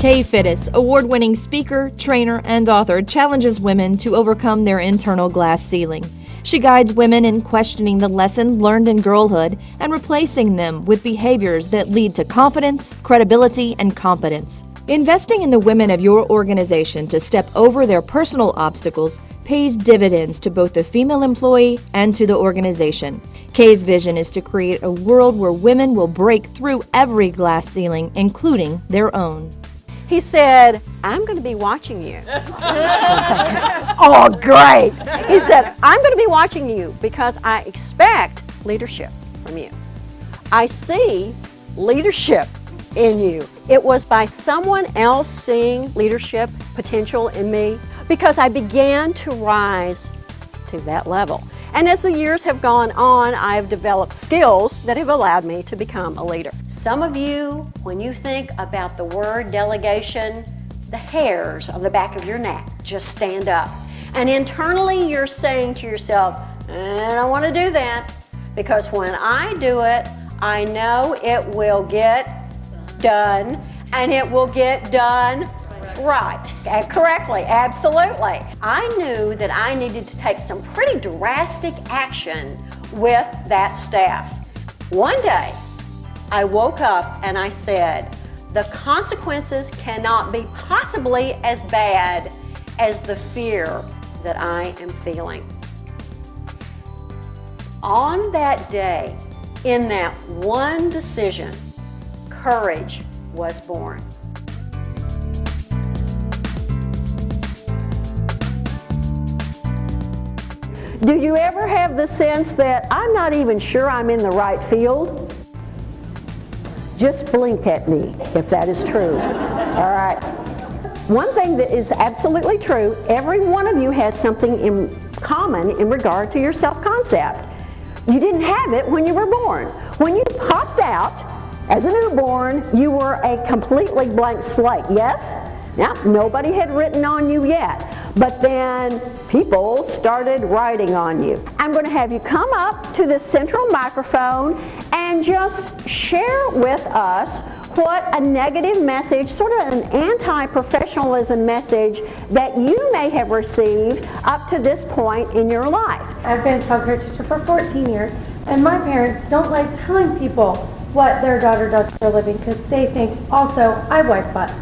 Kay Fittis, award-winning speaker, trainer, and author, challenges women to overcome their internal glass ceiling. She guides women in questioning the lessons learned in girlhood and replacing them with behaviors that lead to confidence, credibility, and competence. Investing in the women of your organization to step over their personal obstacles pays dividends to both the female employee and to the organization. Kay's vision is to create a world where women will break through every glass ceiling, including their own. He said, I'm going to be watching you. Oh, great. He said, I'm going to be watching you because I expect leadership from you. I see leadership in you. It was by someone else seeing leadership potential in me because I began to rise to that level. And as the years have gone on, I have developed skills that have allowed me to become a leader. Some of you, when you think about the word delegation, the hairs on the back of your neck just stand up. And internally you're saying to yourself, I don't want to do that, because when I do it, I know it will get done, and it will get done right and correctly, absolutely. I knew that I needed to take some pretty drastic action with that staff. One day, I woke up and I said, the consequences cannot be possibly as bad as the fear that I am feeling. On that day, in that one decision, courage was born. Do you ever have the sense that I'm not even sure I'm in the right field? Just blink at me if that is true. All right. One thing that is absolutely true, every one of you has something in common in regard to your self-concept. You didn't have it when you were born. When you popped out as a newborn, you were a completely blank slate, yes? Now, nobody had written on you yet. But then people started writing on you. I'm going to have you come up to the central microphone and just share with us what a negative message, sort of an anti-professionalism message that you may have received up to this point in your life. I've been a child care teacher for 14 years, and my parents don't like telling people what their daughter does for a living because they think also I wipe butts.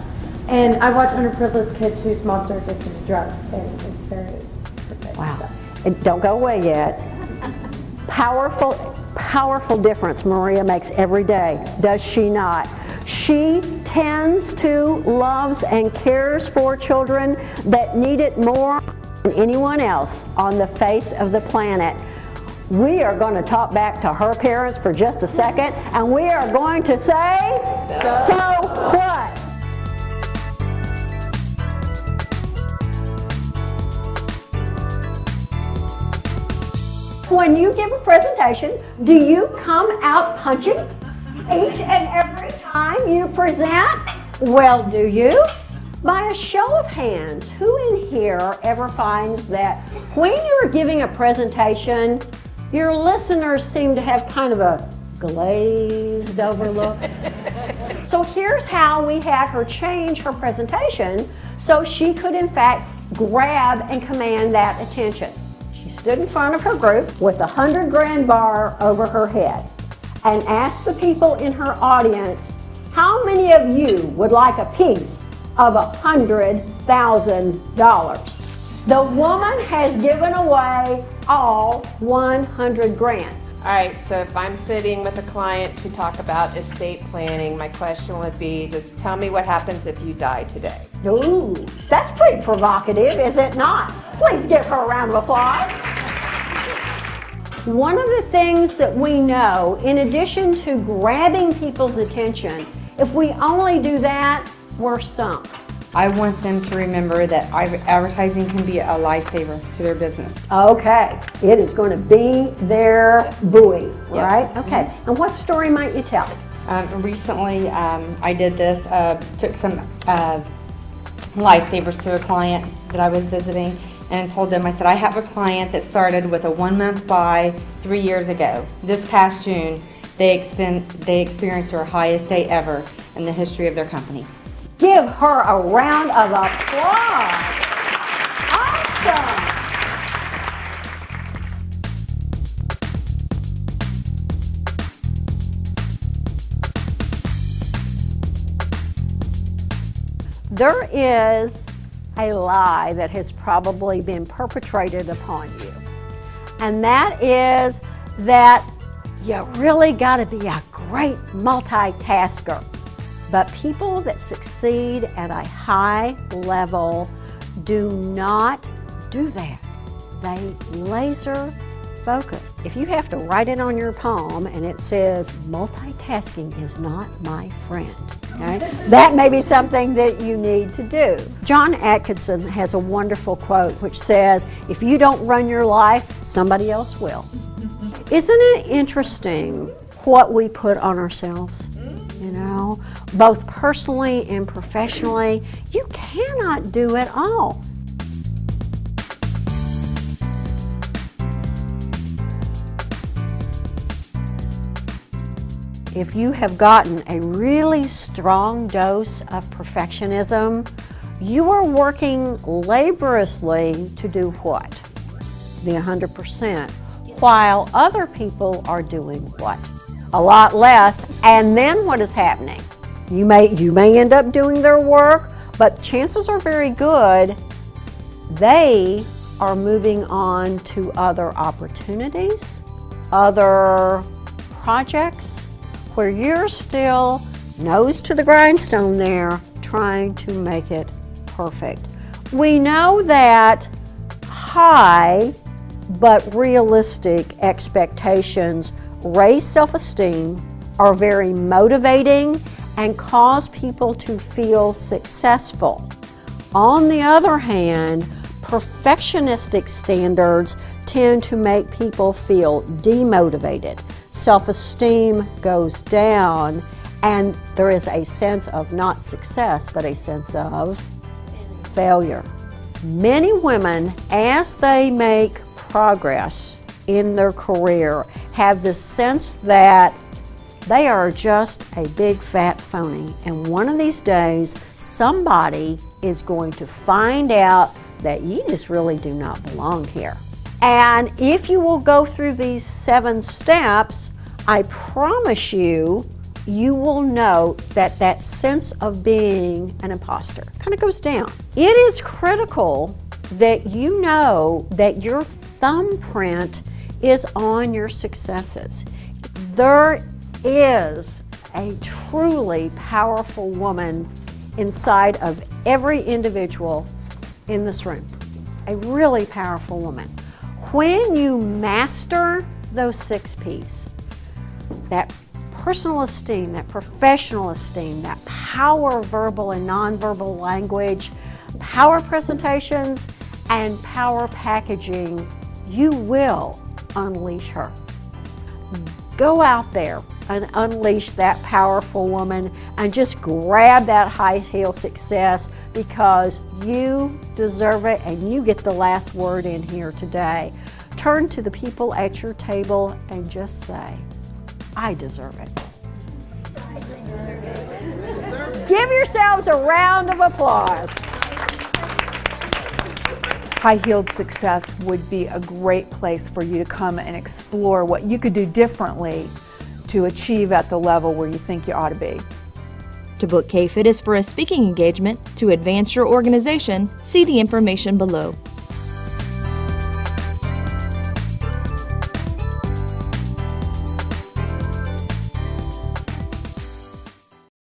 And I watch underprivileged kids whose moms are addicted to drugs, and it's very perfect. Wow. And don't go away yet. Powerful difference Maria makes every day, does she not? She tends to, loves, and cares for children that need it more than anyone else on the face of the planet. We are going to talk back to her parents for just a second, and we are going to say, so what? When you give a presentation, do you come out punching each and every time you present? Well, do you? By a show of hands, who in here ever finds that when you're giving a presentation, your listeners seem to have kind of a glazed over look? So here's how we had her change her presentation so she could in fact grab and command that attention. She stood in front of her group with a 100-grand bar over her head and asked the people in her audience, how many of you would like a piece of $100,000? The woman has given away all 100 grand. All right, so if I'm sitting with a client to talk about estate planning, my question would be, just tell me what happens if you die today. Ooh, that's pretty provocative, is it not? Please give her a round of applause. One of the things that we know, in addition to grabbing people's attention, if we only do that, we're sunk. I want them to remember that advertising can be a lifesaver to their business. Okay, it is going to be their buoy, right? Okay, and what story might you tell? Recently, I did this, took some lifesavers to a client that I was visiting and told them, I said, I have a client that started with a 1-month buy 3 years ago. This past June, they experienced their highest day ever in the history of their company. Give her a round of applause. Awesome. There is a lie that has probably been perpetrated upon you, and that is that you really got to be a great multitasker. But people that succeed at a high level do not do that. They laser focus. If you have to write it on your palm and it says, multitasking is not my friend, okay? That may be something that you need to do. John Atkinson has a wonderful quote which says, if you don't run your life, somebody else will. Isn't it interesting what we put on ourselves? You know, both personally and professionally, you cannot do it all. If you have gotten a really strong dose of perfectionism, you are working laboriously to do what? The 100%, while other people are doing what? A lot less. And then what is happening? You may end up doing their work, but chances are very good they are moving on to other opportunities, other projects, where you're still nose to the grindstone there, trying to make it perfect. We know that high but realistic expectations raise self-esteem, are very motivating, and cause people to feel successful. On the other hand, perfectionistic standards tend to make people feel demotivated. Self-esteem goes down, and there is a sense of not success, but a sense of failure. Many women, as they make progress in their career, have this sense that they are just a big fat phony, and one of these days somebody is going to find out that you just really do not belong here. And if you will go through these 7 steps, I promise you, you will know that that sense of being an imposter kind of goes down. It is critical that you know that your thumbprint is on your successes. There is a truly powerful woman inside of every individual in this room, a really powerful woman. When you master those 6 P's, that personal esteem, that professional esteem, that power verbal and nonverbal language, power presentations, and power packaging, you will unleash her. Go out there and unleash that powerful woman and just grab that high heel success, because you deserve it and you get the last word in here today. Turn to the people at your table and just say, I deserve it. Give yourselves a round of applause. High-heeled success would be a great place for you to come and explore what you could do differently to achieve at the level where you think you ought to be. To book K-Fit for a speaking engagement to advance your organization, see the information below.